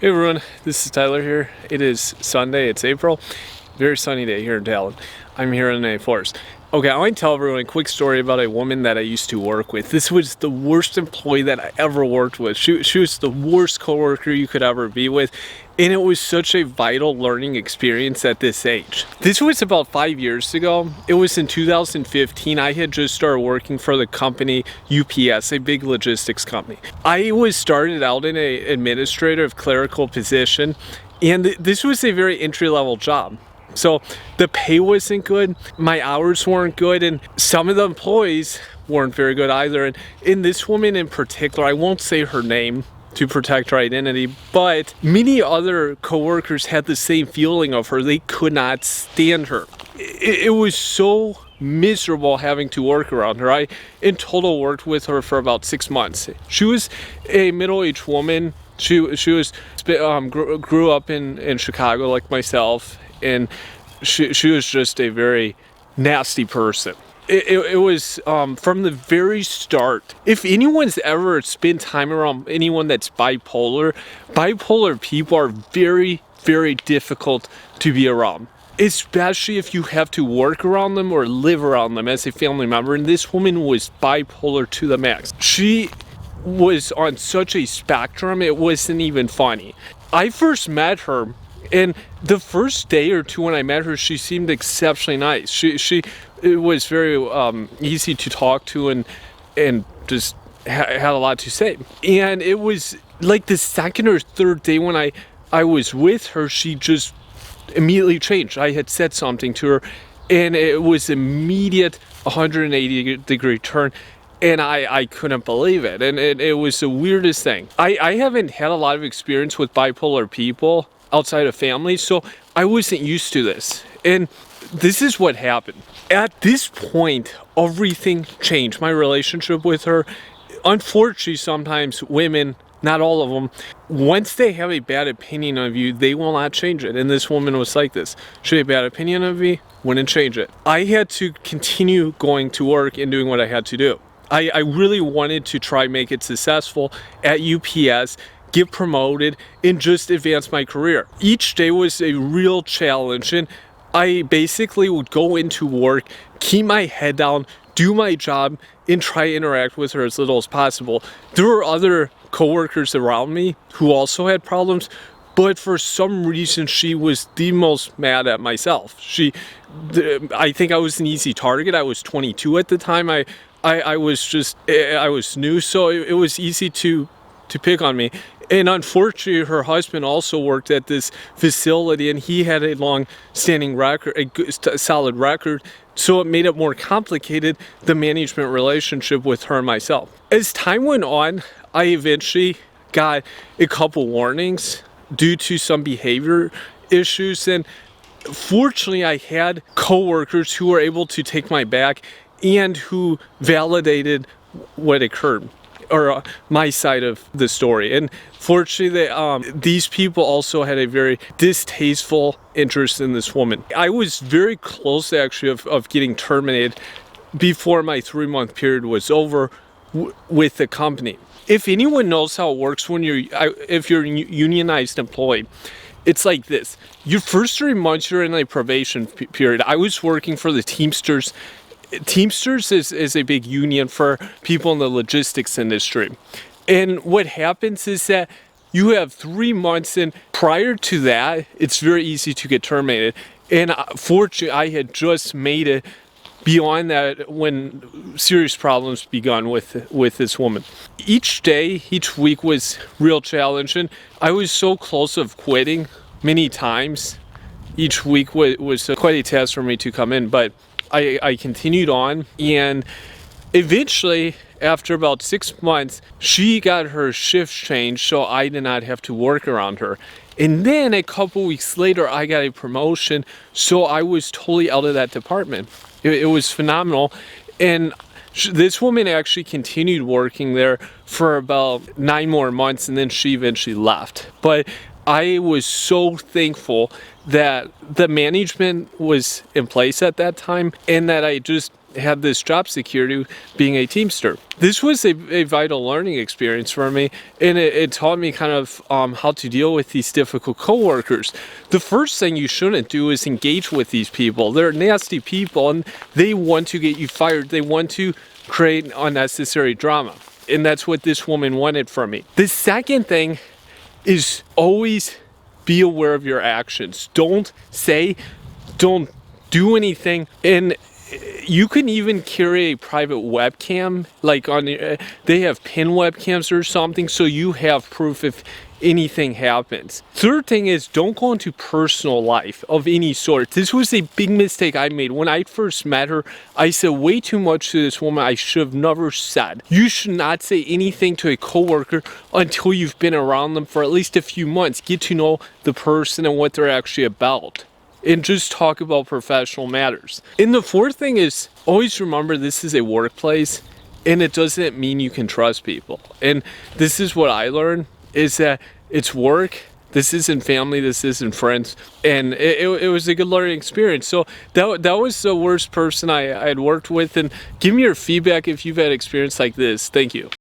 Hey everyone, this is Tyler here. It is Sunday, it's April. Very sunny day here in Talon. I'm here in a forest. Okay, I want to tell everyone a quick story about a woman that I used to work with. This was the worst employee that I ever worked with. She was the worst coworker you could ever be with. And it was such a vital learning experience at this age. This was about 5 years ago. It was in 2015. I had just started working for the company UPS, a big logistics company. I was started out in an administrative clerical position, and this was a very entry-level job. So the pay wasn't good, my hours weren't good, and some of the employees weren't very good either. And in this woman in particular, I won't say her name to protect her identity, but many other coworkers had the same feeling of her. They could not stand her. It was so miserable having to work around her. I in total worked with her for about 6 months. She was a middle-aged woman. She was grew up in Chicago like myself, and she was just a very nasty person. It was from the very start. If anyone's ever spent time around anyone that's bipolar people are very, very difficult to be around. Especially if you have to work around them or live around them as a family member. And this woman was bipolar to the max. She was on such a spectrum, it wasn't even funny. I first met her, and the first day or two when I met her, she seemed exceptionally nice. It was very easy to talk to, and just had a lot to say. And it was like the second or third day when I was with her, she just immediately changed. I had said something to her, and it was immediate 180-degree turn. And I couldn't believe it. And it was the weirdest thing. I haven't had a lot of experience with bipolar people outside of family, so I wasn't used to this. And this is what happened. At this point, everything changed. My relationship with her. Unfortunately, sometimes women, not all of them, once they have a bad opinion of you, they will not change it. And this woman was like this. She had a bad opinion of me, wouldn't change it. I had to continue going to work and doing what I had to do. I really wanted to try make it successful at UPS, get promoted, and just advance my career. Each day was a real challenge, and I basically would go into work, keep my head down, do my job, and try to interact with her as little as possible. There were other coworkers around me who also had problems, but for some reason she was the most mad at myself. I think I was an easy target. I was 22 at the time. I was new, so it was easy to pick on me. And unfortunately, her husband also worked at this facility, and he had a long-standing record, a good, solid record, so it made it more complicated, the management relationship with her and myself. As time went on, I eventually got a couple warnings due to some behavior issues, and fortunately, I had coworkers who were able to take my back and who validated what occurred, or my side of the story. And fortunately, these people also had a very distasteful interest in this woman. I was very close, actually, of getting terminated before my 3-month period was over with the company. If anyone knows how it works if you're a unionized employee, it's like this. Your first 3 months, you're in a probation period. I was working for the Teamsters. Teamsters is a big union for people in the logistics industry. And what happens is that you have 3 months, and prior to that, it's very easy to get terminated. And fortunately, I had just made it beyond that when serious problems begun with this woman. Each day, each week was real challenge, and I was so close of quitting many times. Each week was quite a task for me to come in, but I continued on, and eventually, after about 6 months, she got her shifts changed, so I did not have to work around her. And then a couple weeks later, I got a promotion, so I was totally out of that department. It was phenomenal. And this woman actually continued working there for about 9 more months, and then she eventually left. But I was so thankful that the management was in place at that time, and that I just had this job security being a Teamster. This was a vital learning experience for me, and it taught me kind of how to deal with these difficult coworkers. The first thing you shouldn't do is engage with these people. They're nasty people, and they want to get you fired. They want to create unnecessary drama, and that's what this woman wanted from me. The second thing is always be aware of your actions. Don't do anything. And you can even carry a private webcam, like they have pin webcams or something, so you have proof if anything happens. Third thing is, don't go into personal life of any sort. This was a big mistake I made. When I first met her, I said way too much to this woman I should have never said. You should not say anything to a coworker until you've been around them for at least a few months. Get to know the person and what they're actually about, and just talk about professional matters. And the fourth thing is, always remember this is a workplace, and it doesn't mean you can trust people. And this is what I learned, is that it's work. This isn't family, this isn't friends. And it was a good learning experience. So that was the worst person I had worked with. And give me your feedback if you've had experience like this. Thank you.